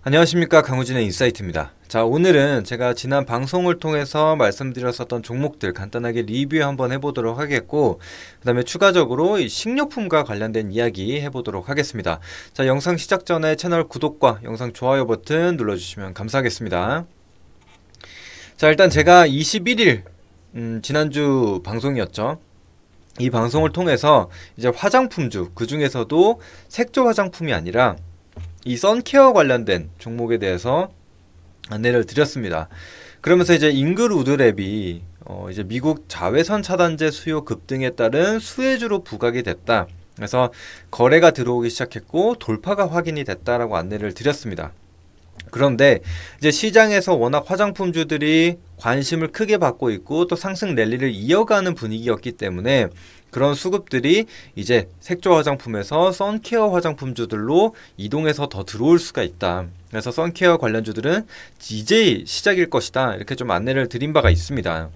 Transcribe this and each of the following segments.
안녕하십니까, 강우진의 인사이트입니다. 자, 오늘은 제가 지난 방송을 통해서 말씀드렸었던 종목들 간단하게 리뷰 한번 해보도록 하겠고, 그 다음에 추가적으로 이 식료품과 관련된 이야기 해보도록 하겠습니다. 자, 영상 시작 전에 채널 구독과 영상 좋아요 버튼 눌러주시면 감사하겠습니다. 자, 일단 제가 21일 지난주 방송이었죠. 이 방송을 통해서 이제 화장품주, 그 중에서도 색조 화장품이 아니라 이 선케어 관련된 종목에 대해서 안내를 드렸습니다. 그러면서 이제 잉그루드랩이 이제 미국 자외선 차단제 수요 급등에 따른 수혜주로 부각이 됐다. 그래서 거래가 들어오기 시작했고 돌파가 확인이 됐다라고 안내를 드렸습니다. 그런데 이제 시장에서 워낙 화장품주들이 관심을 크게 받고 있고 또 상승 랠리를 이어가는 분위기였기 때문에 그런 수급들이 이제 색조 화장품에서 선케어 화장품주들로 이동해서 더 들어올 수가 있다. 그래서 선케어 관련주들은 이제 시작일 것이다. 이렇게 좀 안내를 드린 바가 있습니다.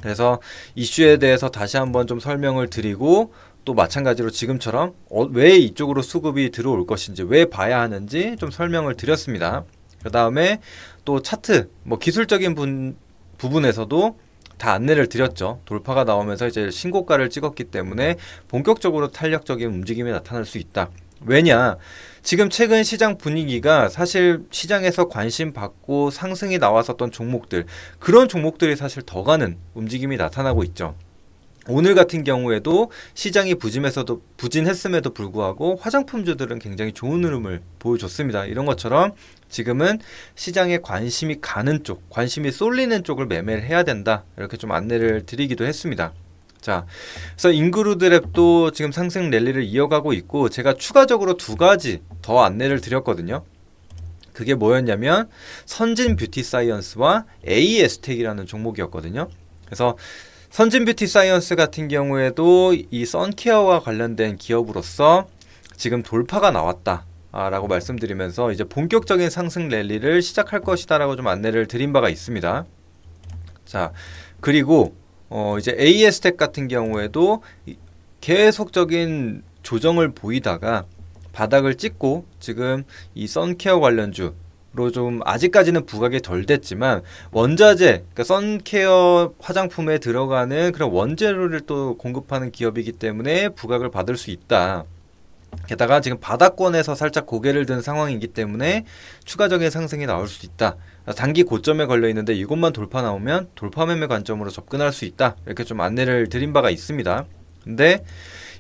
그래서 이슈에 대해서 다시 한번 좀 설명을 드리고 또 마찬가지로 지금처럼 왜 이쪽으로 수급이 들어올 것인지 왜 봐야 하는지 좀 설명을 드렸습니다. 그 다음에 또 차트 기술적인 부분에서도 다 안내를 드렸죠. 돌파가 나오면서 이제 신고가를 찍었기 때문에 본격적으로 탄력적인 움직임이 나타날 수 있다. 왜냐? 지금 최근 시장 분위기가 사실 시장에서 관심 받고 상승이 나왔었던 종목들, 그런 종목들이 사실 더 가는 움직임이 나타나고 있죠. 오늘 같은 경우에도 시장이 부진했음에도 불구하고 화장품주들은 굉장히 좋은 흐름을 보여줬습니다. 이런 것처럼 지금은 시장에 관심이 가는 쪽, 관심이 쏠리는 쪽을 매매를 해야 된다. 이렇게 좀 안내를 드리기도 했습니다. 자, 그래서 잉그루드랩도 지금 상승 랠리를 이어가고 있고 제가 추가적으로 두 가지 더 안내를 드렸거든요. 그게 뭐였냐면 선진 뷰티 사이언스와 AE스텍이라는 종목이었거든요. 그래서 선진 뷰티 사이언스 같은 경우에도 이 선케어와 관련된 기업으로서 지금 돌파가 나왔다 라고 말씀드리면서 이제 본격적인 상승 랠리를 시작할 것이다 라고 좀 안내를 드린 바가 있습니다. 자, 그리고 이제 AE스텍 같은 경우에도 계속적인 조정을 보이다가 바닥을 찍고 지금 이 선케어 관련주 좀 아직까지는 부각이 덜 됐지만 원자재, 그러니까 선케어 화장품에 들어가는 그런 원재료를 또 공급하는 기업이기 때문에 부각을 받을 수 있다. 게다가 지금 바닥권에서 살짝 고개를 든 상황이기 때문에 추가적인 상승이 나올 수 있다. 단기 고점에 걸려 있는데 이것만 돌파 나오면 돌파 매매 관점으로 접근할 수 있다. 이렇게 좀 안내를 드린 바가 있습니다. 근데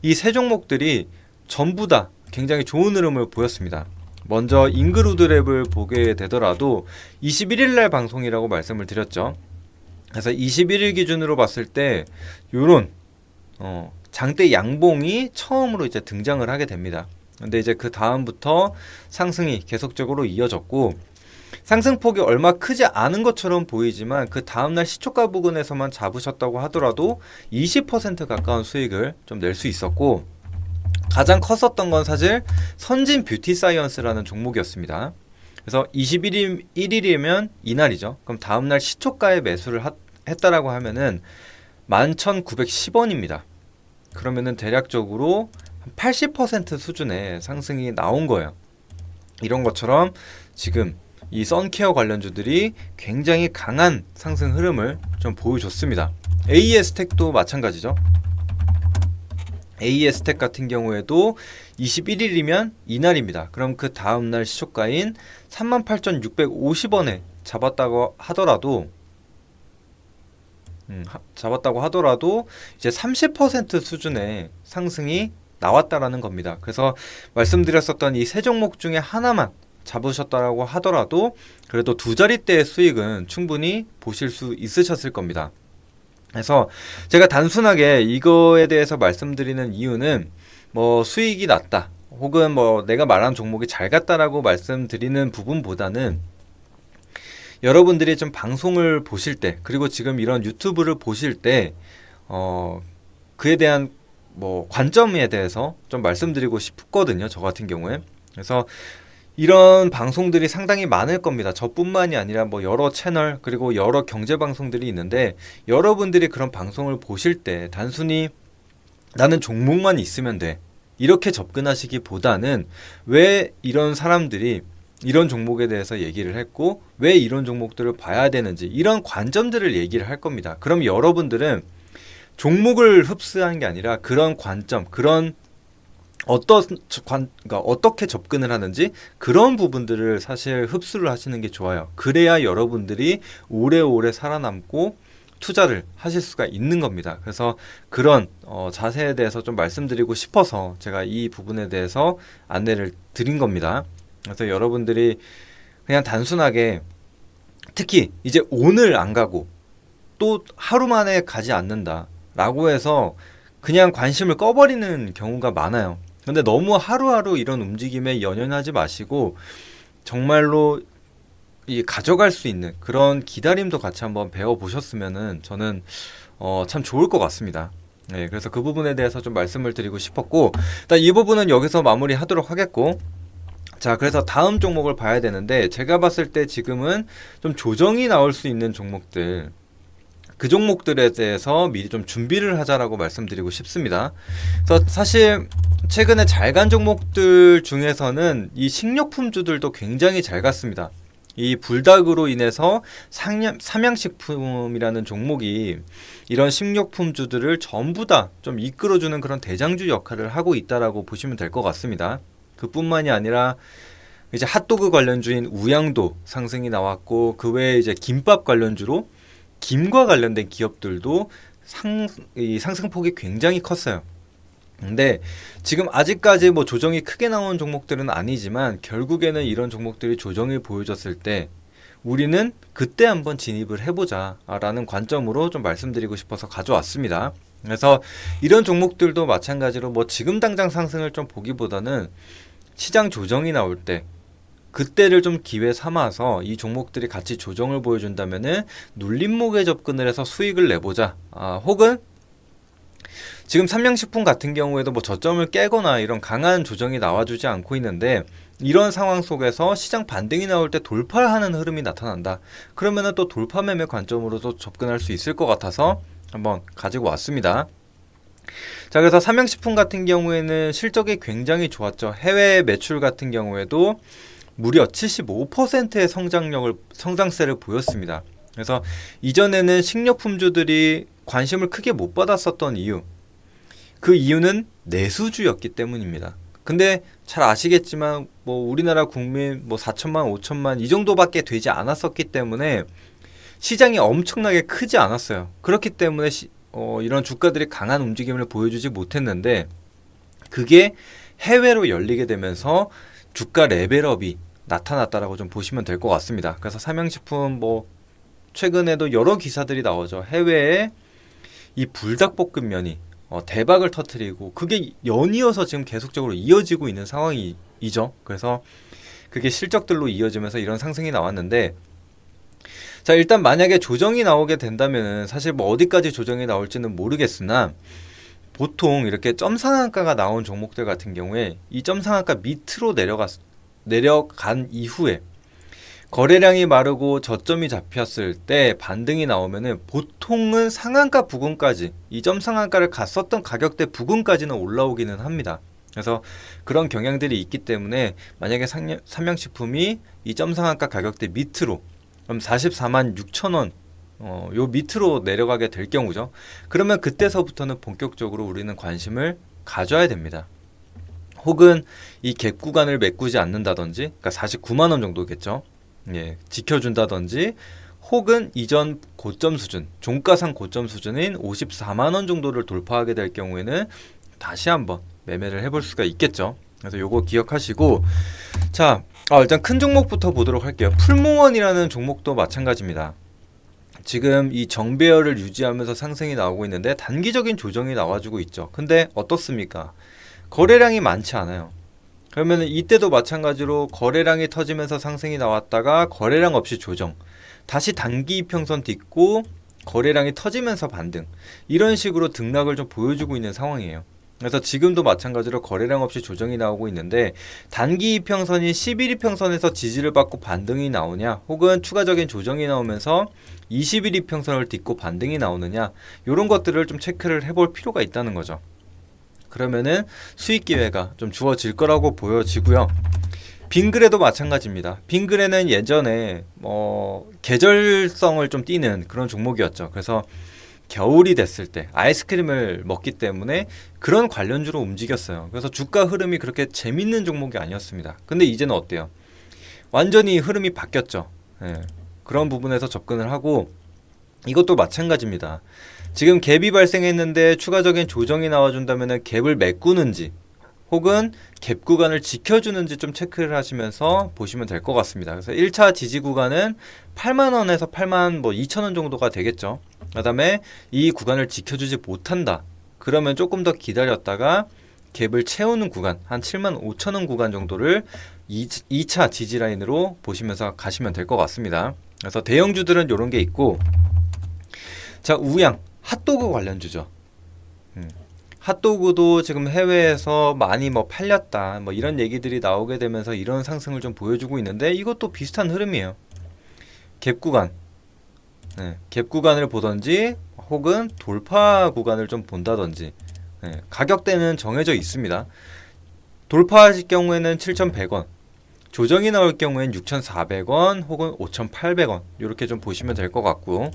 이 세 종목들이 전부 다 굉장히 좋은 흐름을 보였습니다. 먼저 잉그루드랩을 보게 되더라도 21일날 방송이라고 말씀을 드렸죠. 그래서 21일 기준으로 봤을 때 요런 장대 양봉이 처음으로 이제 등장을 하게 됩니다. 근데 이제 그 다음부터 상승이 계속적으로 이어졌고 상승폭이 얼마 크지 않은 것처럼 보이지만 그 다음날 시초가 부근에서만 잡으셨다고 하더라도 20% 가까운 수익을 좀 낼 수 있었고 가장 컸었던 건 사실 선진 뷰티 사이언스라는 종목이었습니다. 그래서 21일이면 이날이죠. 그럼 다음날 시초가에 매수를 했다라고 하면은 11,910원입니다. 그러면은 대략적으로 80% 수준의 상승이 나온 거예요. 이런 것처럼 지금 이 선케어 관련주들이 굉장히 강한 상승 흐름을 좀 보여줬습니다. AE스텍도 마찬가지죠. AE스텍 같은 경우에도 21일이면 이날입니다. 그럼 그 다음날 시초가인 38,650원에 잡았다고 하더라도 이제 30% 수준의 상승이 나왔다라는 겁니다. 그래서 말씀드렸었던 이 세 종목 중에 하나만 잡으셨다고 하더라도 그래도 두 자릿대의 수익은 충분히 보실 수 있으셨을 겁니다. 그래서 제가 단순하게 이거에 대해서 말씀드리는 이유는 수익이 났다 혹은 내가 말한 종목이 잘 갔다라고 말씀드리는 부분보다는 여러분들이 좀 방송을 보실 때 그리고 지금 이런 유튜브를 보실 때 그에 대한 관점에 대해서 좀 말씀드리고 싶거든요. 저 같은 경우에. 그래서 이런 방송들이 상당히 많을 겁니다. 저뿐만이 아니라 여러 채널 그리고 여러 경제 방송들이 있는데 여러분들이 그런 방송을 보실 때 단순히 나는 종목만 있으면 돼 이렇게 접근하시기보다는 왜 이런 사람들이 이런 종목에 대해서 얘기를 했고 왜 이런 종목들을 봐야 되는지 이런 관점들을 얘기를 할 겁니다. 그럼 여러분들은 종목을 흡수하는 게 아니라 그런 관점, 그런 그러니까 어떻게 접근을 하는지 그런 부분들을 사실 흡수를 하시는 게 좋아요. 그래야 여러분들이 오래오래 살아남고 투자를 하실 수가 있는 겁니다. 그래서 그런 자세에 대해서 좀 말씀드리고 싶어서 제가 이 부분에 대해서 안내를 드린 겁니다. 그래서 여러분들이 그냥 단순하게 특히 이제 오늘 안 가고 또 하루 만에 가지 않는다 라고 해서 그냥 관심을 꺼버리는 경우가 많아요. 근데 너무 하루하루 이런 움직임에 연연하지 마시고 정말로 이 가져갈 수 있는 그런 기다림도 같이 한번 배워보셨으면은 저는 참 좋을 것 같습니다. 네, 그래서 그 부분에 대해서 좀 말씀을 드리고 싶었고 일단 이 부분은 여기서 마무리하도록 하겠고 자 그래서 다음 종목을 봐야 되는데 제가 봤을 때 지금은 좀 조정이 나올 수 있는 종목들 그 종목들에 대해서 미리 좀 준비를 하자라고 말씀드리고 싶습니다. 그래서 사실 최근에 잘 간 종목들 중에서는 이 식료품주들도 굉장히 잘 갔습니다. 이 불닭으로 인해서 삼양식품이라는 종목이 이런 식료품주들을 전부 다 좀 이끌어주는 그런 대장주 역할을 하고 있다라고 보시면 될 것 같습니다. 그뿐만이 아니라 이제 핫도그 관련주인 우양도 상승이 나왔고 그 외에 이제 김밥 관련주로 김과 관련된 기업들도 이 상승폭이 굉장히 컸어요. 근데 지금 아직까지 뭐 조정이 크게 나온 종목들은 아니지만 결국에는 이런 종목들이 조정을 보여줬을 때 우리는 그때 한번 진입을 해보자 라는 관점으로 좀 말씀드리고 싶어서 가져왔습니다. 그래서 이런 종목들도 마찬가지로 뭐 지금 당장 상승을 좀 보기보다는 시장 조정이 나올 때 그때를 좀 기회 삼아서 이 종목들이 같이 조정을 보여준다면은 눌림목에 접근을 해서 수익을 내보자. 혹은 지금 삼양식품 같은 경우에도 뭐 저점을 깨거나 이런 강한 조정이 나와주지 않고 있는데 이런 상황 속에서 시장 반등이 나올 때 돌파하는 흐름이 나타난다. 그러면은 또 돌파 매매 관점으로도 접근할 수 있을 것 같아서 한번 가지고 왔습니다. 자 그래서 삼양식품 같은 경우에는 실적이 굉장히 좋았죠. 해외 매출 같은 경우에도 무려 75%의 성장세를 보였습니다. 그래서 이전에는 식료품주들이 관심을 크게 못 받았었던 이유, 그 이유는 내수주였기 때문입니다. 근데 잘 아시겠지만 뭐 우리나라 국민 뭐 4천만, 5천만 이 정도밖에 되지 않았었기 때문에 시장이 엄청나게 크지 않았어요. 그렇기 때문에 이런 주가들이 강한 움직임을 보여주지 못했는데 그게 해외로 열리게 되면서 주가 레벨업이 나타났다라고 좀 보시면 될 것 같습니다. 그래서 삼양식품 뭐 최근에도 여러 기사들이 나오죠. 해외에 이 불닭볶음면이 대박을 터뜨리고 그게 연이어서 지금 계속적으로 이어지고 있는 상황이죠. 그래서 그게 실적들로 이어지면서 이런 상승이 나왔는데 자 일단 만약에 조정이 나오게 된다면 사실 뭐 어디까지 조정이 나올지는 모르겠으나 보통 이렇게 점상한가가 나온 종목들 같은 경우에 이 점상한가 밑으로 내려간 이후에 거래량이 마르고 저점이 잡혔을 때 반등이 나오면은 보통은 상한가 부근까지 이 점상한가를 갔었던 가격대 부근까지는 올라오기는 합니다. 그래서 그런 경향들이 있기 때문에 만약에 삼양식품이 이 점상한가 가격대 밑으로 그럼 44만 6천 원 요 밑으로 내려가게 될 경우죠. 그러면 그때서부터는 본격적으로 우리는 관심을 가져야 됩니다. 혹은 이 갭 구간을 메꾸지 않는다든지 그러니까 49만 원 정도겠죠. 예, 지켜준다든지 혹은 이전 고점 수준, 종가상 고점 수준인 54만 원 정도를 돌파하게 될 경우에는 다시 한번 매매를 해볼 수가 있겠죠. 그래서 요거 기억하시고 자, 일단 큰 종목부터 보도록 할게요. 풀무원이라는 종목도 마찬가지입니다. 지금 이 정배열을 유지하면서 상승이 나오고 있는데 단기적인 조정이 나와주고 있죠. 근데 어떻습니까? 거래량이 많지 않아요. 그러면 이때도 마찬가지로 거래량이 터지면서 상승이 나왔다가 거래량 없이 조정, 다시 단기 이평선 딛고 거래량이 터지면서 반등, 이런 식으로 등락을 좀 보여주고 있는 상황이에요. 그래서 지금도 마찬가지로 거래량 없이 조정이 나오고 있는데 단기 이평선이 11 이평선에서 지지를 받고 반등이 나오냐, 혹은 추가적인 조정이 나오면서 21 이평선을 딛고 반등이 나오느냐, 이런 것들을 좀 체크를 해볼 필요가 있다는 거죠. 그러면은 수익 기회가 좀 주어질 거라고 보여지고요. 빙그레도 마찬가지입니다. 빙그레는 예전에 계절성을 좀 띠는 그런 종목이었죠. 그래서 겨울이 됐을 때 아이스크림을 먹기 때문에 그런 관련주로 움직였어요. 그래서 주가 흐름이 그렇게 재밌는 종목이 아니었습니다. 근데 이제는 어때요? 완전히 흐름이 바뀌었죠. 예, 그런 부분에서 접근을 하고 이것도 마찬가지입니다. 지금 갭이 발생했는데 추가적인 조정이 나와준다면 갭을 메꾸는지 혹은 갭 구간을 지켜주는지 좀 체크를 하시면서 보시면 될 것 같습니다. 그래서 1차 지지 구간은 8만원에서 8만 2천원 정도가 되겠죠. 그 다음에 이 구간을 지켜주지 못한다. 그러면 조금 더 기다렸다가 갭을 채우는 구간 한 7만 5천원 구간 정도를 2차 지지 라인으로 보시면서 가시면 될 것 같습니다. 그래서 대형주들은 이런 게 있고, 자, 우양 핫도그 관련주죠. 핫도그도 지금 해외에서 많이 팔렸다 이런 얘기들이 나오게 되면서 이런 상승을 좀 보여주고 있는데 이것도 비슷한 흐름이에요. 갭 구간, 갭 구간을 보던지 혹은 돌파 구간을 좀 본다던지, 가격대는 정해져 있습니다. 돌파하실 경우에는 7,100원, 조정이 나올 경우에는 6,400원 혹은 5,800원 이렇게 좀 보시면 될 것 같고,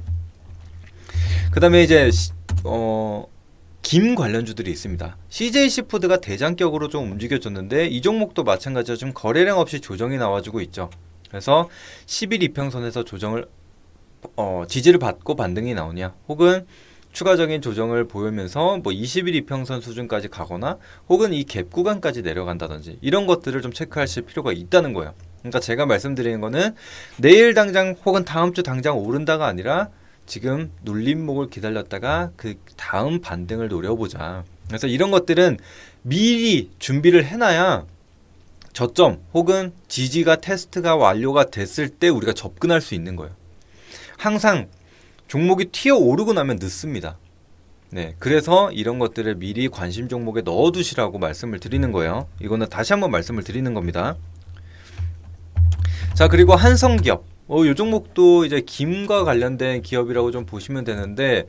그 다음에 이제 김 관련주들이 있습니다. CJC푸드가 대장격으로 좀 움직여줬는데 이 종목도 마찬가지로 좀 거래량 없이 조정이 나와주고 있죠. 그래서 10일 이평선에서 조정을 지지를 받고 반등이 나오냐, 혹은 추가적인 조정을 보이면서 20일 이평선 수준까지 가거나 혹은 이 갭 구간까지 내려간다든지 이런 것들을 좀 체크하실 필요가 있다는 거예요. 그러니까 제가 말씀드리는 거는 내일 당장 혹은 다음 주 당장 오른다가 아니라 지금 눌림목을 기다렸다가 그 다음 반등을 노려보자. 그래서 이런 것들은 미리 준비를 해놔야 저점 혹은 지지가 테스트가 완료가 됐을 때 우리가 접근할 수 있는 거예요. 항상 종목이 튀어 오르고 나면 늦습니다. 네, 그래서 이런 것들을 미리 관심 종목에 넣어두시라고 말씀을 드리는 거예요. 이거는 다시 한번 말씀을 드리는 겁니다. 자, 그리고 한성기업. 이 종목도 이제 김과 관련된 기업이라고 좀 보시면 되는데,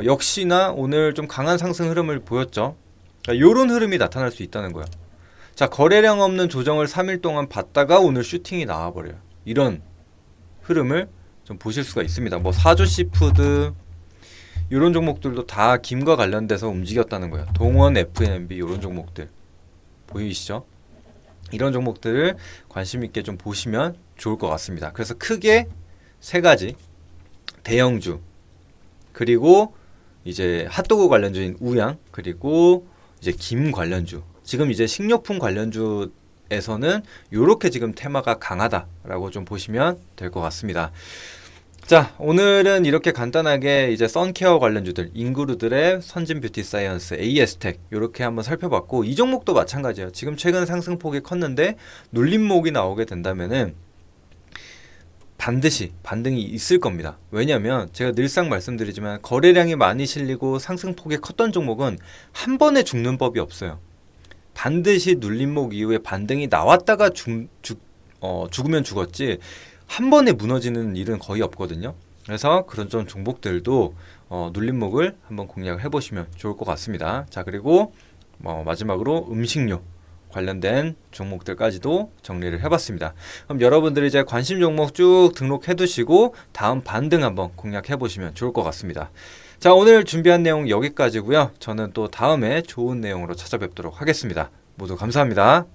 역시나 오늘 좀 강한 상승 흐름을 보였죠. 그러니까 이런 흐름이 나타날 수 있다는 거예요. 자, 거래량 없는 조정을 3일 동안 받다가 오늘 슈팅이 나와버려요. 이런 흐름을 좀 보실 수가 있습니다. 사주시푸드 이런 종목들도 다 김과 관련돼서 움직였다는 거예요. 동원 F&B 이런 종목들 보이시죠? 이런 종목들을 관심 있게 좀 보시면 좋을 것 같습니다. 그래서 크게 세 가지, 대형주, 그리고 이제 핫도그 관련주인 우양, 그리고 이제 김 관련주. 지금 이제 식료품 관련주에서는 이렇게 지금 테마가 강하다라고 좀 보시면 될 것 같습니다. 자, 오늘은 이렇게 간단하게 이제 선케어 관련주들, 인그루들의 선진 뷰티 사이언스, AS텍 이렇게 한번 살펴봤고, 이 종목도 마찬가지예요. 지금 최근 상승폭이 컸는데 눌림목이 나오게 된다면은 반드시 반등이 있을 겁니다. 왜냐하면 제가 늘상 말씀드리지만 거래량이 많이 실리고 상승폭이 컸던 종목은 한 번에 죽는 법이 없어요. 반드시 눌림목 이후에 반등이 나왔다가 죽으면 죽었지 한 번에 무너지는 일은 거의 없거든요. 그래서 그런 좀 종목들도 눌림목을 한번 공략을 해보시면 좋을 것 같습니다. 자, 그리고 마지막으로 음식료 관련된 종목들까지도 정리를 해봤습니다. 그럼 여러분들이 이제 관심 종목 쭉 등록해 두시고 다음 반등 한번 공략해 보시면 좋을 것 같습니다. 자, 오늘 준비한 내용 여기까지고요. 저는 또 다음에 좋은 내용으로 찾아뵙도록 하겠습니다. 모두 감사합니다.